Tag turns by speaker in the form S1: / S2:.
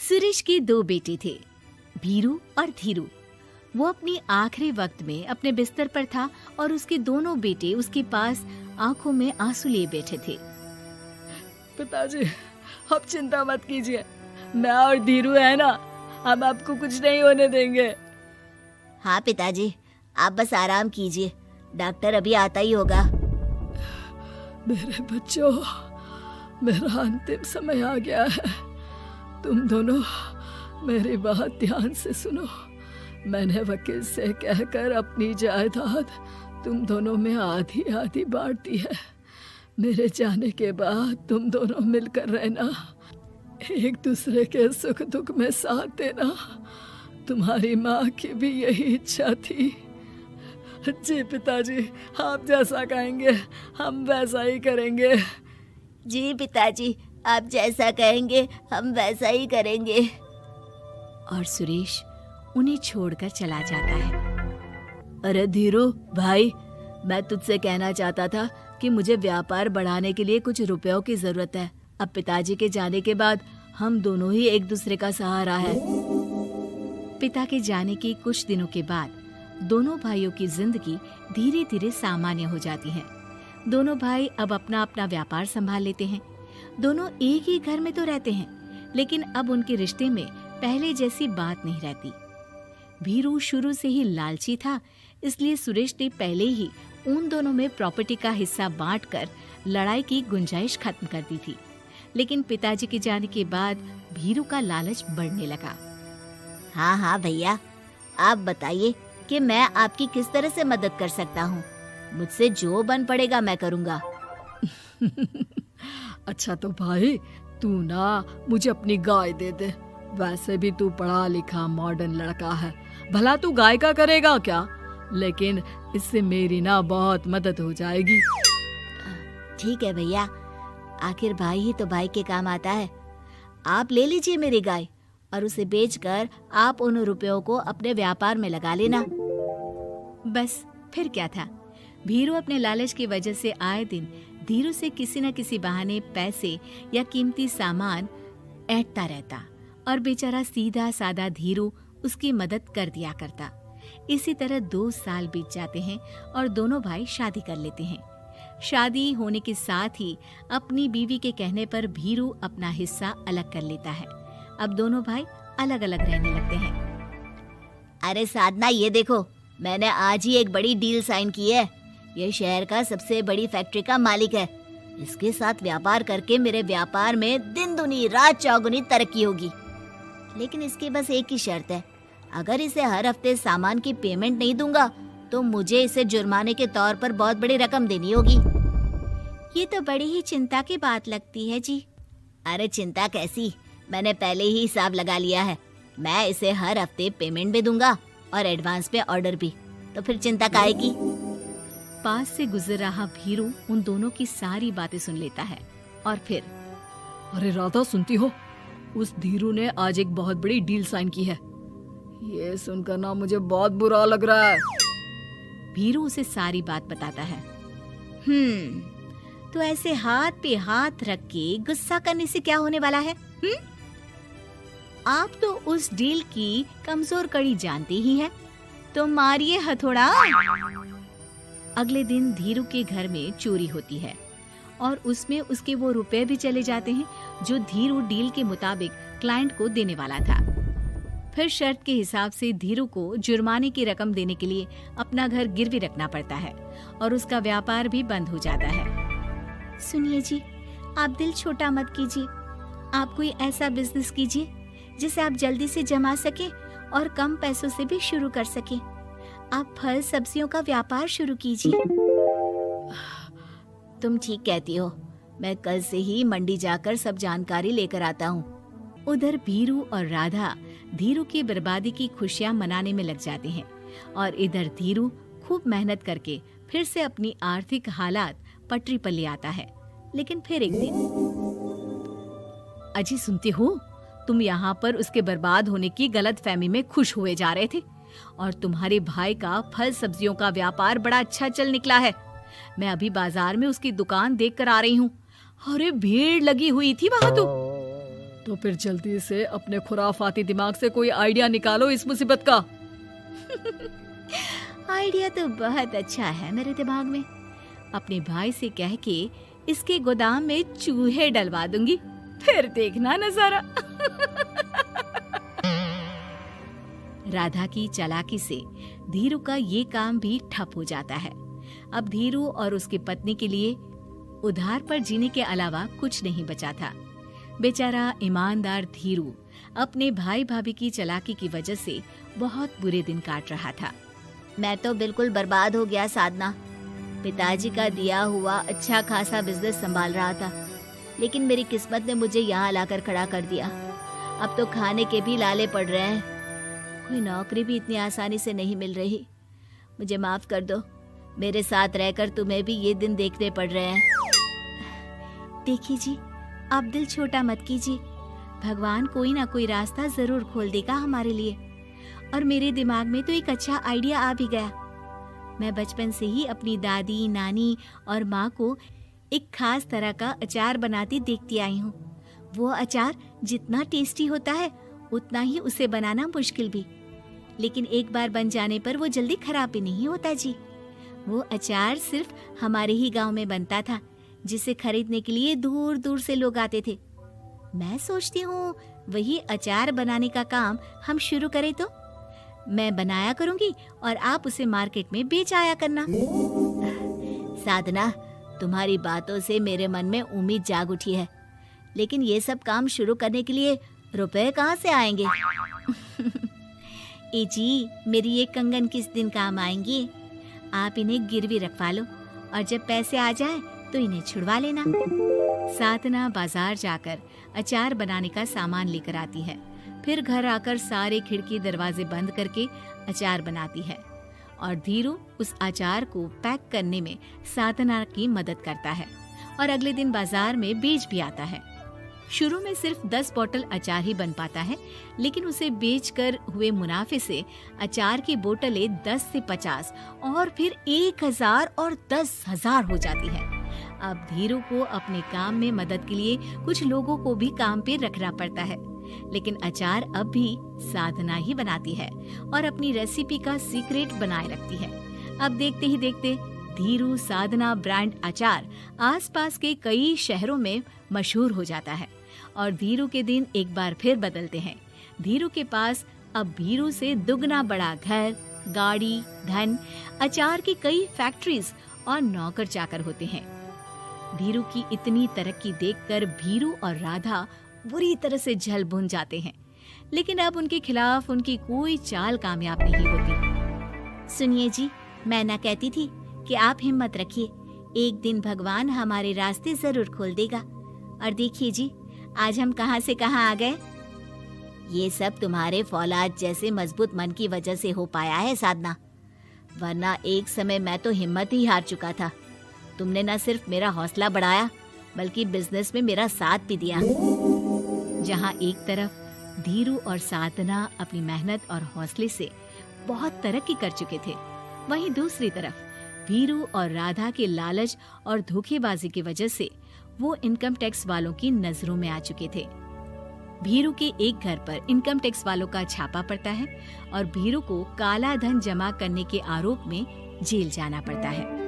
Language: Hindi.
S1: सुरेश के दो बेटे थे, भीरू और धीरू। वो अपनी आखिरी वक्त में अपने बिस्तर पर था और उसके दोनों बेटे उसके पास आंखों में आंसू लिए बैठे थे।
S2: पिताजी, आप चिंता मत कीजिए, मैं और धीरू है ना, हम आपको कुछ नहीं होने देंगे।
S3: हाँ पिताजी, आप बस आराम कीजिए, डॉक्टर अभी आता ही होगा।
S2: मेरे बच्चों, मेरा अंतिम समय आ गया है। तुम दोनों मेरी बात ध्यान से सुनो। मैंने वकील से कहकर अपनी जायदाद तुम दोनों में आधी आधी बांट दी है। मेरे जाने के बाद तुम दोनों मिलकर रहना, एक दूसरे के सुख दुख में साथ देना। तुम्हारी माँ की भी यही इच्छा थी। जी पिताजी, आप जैसा कहेंगे हम वैसा ही करेंगे।
S3: जी पिताजी, आप जैसा कहेंगे हम वैसा ही करेंगे।
S1: और सुरेश उन्हें छोड़कर चला जाता है।
S2: अरे धीरू भाई, मैं तुझसे कहना चाहता था कि मुझे व्यापार बढ़ाने के लिए कुछ रुपयों की जरूरत है। अब पिताजी के जाने के बाद हम दोनों ही एक दूसरे का सहारा है।
S1: पिता के जाने के कुछ दिनों के बाद दोनों भाइयों की जिंदगी धीरे धीरे सामान्य हो जाती है। दोनों भाई अब अपना अपना व्यापार संभाल लेते हैं। दोनों एक ही घर में तो रहते हैं, लेकिन अब उनके रिश्ते में पहले जैसी बात नहीं रहती। भीरू शुरू से ही लालची था, इसलिए सुरेश ने पहले ही उन दोनों में प्रॉपर्टी का हिस्सा बांटकर लड़ाई की गुंजाइश खत्म कर दी थी। लेकिन पिताजी के जाने के बाद भीरू का लालच बढ़ने लगा।
S3: हाँ भैया, आप बताइए कि मैं आपकी किस तरह से मदद कर सकता हूँ। मुझसे जो बन पड़ेगा मैं करूँगा।
S2: अच्छा तो भाई, तू ना मुझे अपनी गाय दे दे। वैसे भी तू पढ़ा लिखा मॉडर्न लड़का है, भला तू गाय का करेगा क्या? लेकिन इससे मेरी ना बहुत मदद हो जाएगी।
S3: ठीक है भैया, आखिर भाई ही तो भाई के काम आता है। आप ले लीजिए मेरी गाय और उसे बेचकर आप उन रुपयों को अपने व्यापार में लगा लेना।
S1: बस फिर क्या था। भीरू अपने लालच की वजह से आए दिन धीरू से किसी न किसी बहाने पैसे या कीमती सामान ऐंठता रहता और बेचारा सीधा सादा धीरू उसकी मदद कर दिया करता। इसी तरह 2 साल बीत जाते हैं और दोनों भाई शादी कर लेते हैं। शादी होने के साथ ही अपनी बीवी के कहने पर भीरू अपना हिस्सा अलग कर लेता है। अब दोनों भाई अलग अलग रहने लगते हैं।
S3: अरे साधना, ये देखो, मैंने आज ही एक बड़ी डील साइन की है। ये शहर का सबसे बड़ी फैक्ट्री का मालिक है। इसके साथ व्यापार करके मेरे व्यापार में दिन दुनी रात चौगुनी तरक्की होगी। लेकिन इसकी बस एक ही शर्त है, अगर इसे हर हफ्ते सामान की पेमेंट नहीं दूंगा तो मुझे इसे जुर्माने के तौर पर बहुत बड़ी रकम देनी होगी।
S1: ये तो बड़ी ही चिंता की बात लगती है जी।
S3: अरे चिंता कैसी, मैंने पहले ही हिसाब लगा लिया है। मैं इसे हर हफ्ते पेमेंट भी दूंगा और एडवांस पे ऑर्डर भी, तो फिर चिंता काहे की।
S1: पास से गुजर रहा भीरू उन दोनों की सारी बातें सुन लेता है और फिर,
S2: अरे राधा, सुनती हो? उस धीरू ने आज एक बहुत बड़ी डील साइन की है। ये सुनकर ना मुझे बहुत बुरा लग रहा है।
S1: भीरू उसे सारी बात बताता है। तो ऐसे हाथ पे हाथ रख के गुस्सा करने से क्या होने वाला है? आप तो उस डील की कमजोर कड़ी जानते ही हैं, तो मारिए हथौड़ा। अगले दिन धीरू के घर में चोरी होती है और उसमें उसके वो रुपए भी चले जाते हैं जो धीरू डील के मुताबिक क्लाइंट को देने वाला था। फिर शर्त के हिसाब से धीरू को जुर्माने की रकम देने के लिए अपना घर गिरवी रखना पड़ता है और उसका व्यापार भी बंद हो जाता है। सुनिए जी, आप दिल छोटा मत कीजिए। आप कोई ऐसा बिजनेस कीजिए जिसे आप जल्दी से जमा सके और कम पैसों से भी शुरू कर सके। आप फल सब्जियों का व्यापार शुरू कीजिए।
S3: तुम ठीक कहती हो, मैं कल से ही मंडी जाकर सब जानकारी लेकर आता हूँ।
S1: उधर भीरू और राधा धीरू की बर्बादी की खुशियां मनाने में लग जाते हैं और इधर धीरू खूब मेहनत करके फिर से अपनी आर्थिक हालात पटरी पर ले आता है। लेकिन फिर एक दिन, अजी सुनती हो, तुम यहाँ पर उसके बर्बाद होने की गलतफहमी में खुश हुए जा रहे थे और तुम्हारे भाई का फल सब्जियों का व्यापार बड़ा अच्छा चल निकला है। मैं अभी बाजार में उसकी दुकान देख कर आ रही हूँ। अरे भीड़ लगी हुई थी वहां तो।
S2: तो फिर जल्दी से अपने खुराफाती दिमाग से कोई आइडिया निकालो इस मुसीबत का।
S1: आइडिया तो बहुत अच्छा है मेरे दिमाग में। अपने भाई से कह के इसके गोदाम में चूहे डलवा दूंगी, फिर देखना नजारा। राधा की चालाकी से धीरू का ये काम भी ठप हो जाता है। अब धीरू और उसकी पत्नी के लिए उधार पर जीने के अलावा कुछ नहीं बचा था। बेचारा ईमानदार धीरू अपने भाई भाभी की चालाकी की वजह से बहुत बुरे दिन काट रहा था।
S3: मैं तो बिल्कुल बर्बाद हो गया साधना। पिताजी का दिया हुआ अच्छा खासा बिजनेस संभाल रहा था, लेकिन मेरी किस्मत ने मुझे यहाँ लाकर खड़ा कर दिया। अब तो खाने के भी लाले पड़ रहे हैं। कोई नौकरी भी इतनी आसानी से नहीं मिल रही। मुझे माफ कर दो, मेरे साथ रहकर तुम्हें भी ये दिन देखने पड़ रहे हैं।
S1: देखिए जी, आप दिल छोटा मत कीजिए। भगवान कोई ना कोई रास्ता जरूर खोल देगा हमारे लिए। और मेरे दिमाग में तो एक अच्छा आइडिया आ भी गया। मैं बचपन से ही अपनी दादी, नानी और माँ को एक खास तरह का अचार बनाती देखती आई हूँ। वो अचार जितना टेस्टी होता है उतना ही उसे बनाना मुश्किल भी, लेकिन एक बार बन जाने पर वो जल्दी खराब भी नहीं होता जी। वो अचार सिर्फ हमारे ही गांव में बनता था, जिसे खरीदने के लिए दूर दूर से लोग आते थे। मैं सोचती हूँ वही अचार बनाने का काम हम शुरू करें तो। मैं बनाया करूंगी और आप उसे मार्केट में बेच आया करना।
S3: साधना, तुम्हारी बातों से मेरे मन में उम्मीद जाग उठी है, लेकिन ये सब काम शुरू करने के लिए रुपए कहाँ से आएंगे?
S1: ए जी, मेरी ये कंगन किस दिन काम आएंगी? आप इन्हें गिरवी रखवा लो और जब पैसे आ जाए तो इन्हें छुड़वा लेना। साधना बाजार जाकर अचार बनाने का सामान लेकर आती है। फिर घर आकर सारे खिड़की दरवाजे बंद करके अचार बनाती है और धीरू उस अचार को पैक करने में साधना की मदद करता है और अगले दिन बाजार में बेच भी आता है। शुरू में सिर्फ 10 बोतल अचार ही बन पाता है, लेकिन उसे बेचकर हुए मुनाफे से अचार की बोतलें 10 से 50 और फिर 1000 और 10,000 हो जाती है। अब धीरू को अपने काम में मदद के लिए कुछ लोगों को भी काम पे रखना पड़ता है, लेकिन अचार अब भी साधना ही बनाती है और अपनी रेसिपी का सीक्रेट बनाए रखती है। अब देखते ही देखते धीरू साधना ब्रांड अचार आसपास के कई शहरों में मशहूर हो जाता है और धीरू के दिन एक बार फिर बदलते हैं। धीरू के पास अब भीरू से दुगना बड़ा घर, गाड़ी, धन, अचार की कई फैक्ट्रीज और नौकर चाकर होते हैं। धीरू की इतनी तरक्की देखकर भीरू और राधा बुरी तरह से जल भुन जाते हैं, लेकिन अब उनके खिलाफ उनकी कोई चाल कामयाब नहीं होती।
S3: सुनिए जी, मैं ना कहती थी कि आप हिम्मत रखिए, एक दिन भगवान हमारे रास्ते जरूर खोल देगा। और देखिए जी, आज हम कहाँ से कहाँ आ गए। ये सब तुम्हारे फौलाद जैसे मजबूत मन की वजह से हो पाया है साधना, वरना एक समय मैं तो हिम्मत ही हार चुका था। तुमने न सिर्फ मेरा हौसला बढ़ाया बल्कि बिजनेस में मेरा साथ भी दिया।
S1: जहाँ एक तरफ धीरू और साधना अपनी मेहनत और हौसले से बहुत तरक्की कर चुके थे, वहीं दूसरी तरफ धीरू और राधा के लालच और धोखेबाजी की वजह से वो इनकम टैक्स वालों की नजरों में आ चुके थे। भीरू के एक घर पर इनकम टैक्स वालों का छापा पड़ता है और भीरू को काला धन जमा करने के आरोप में जेल जाना पड़ता है।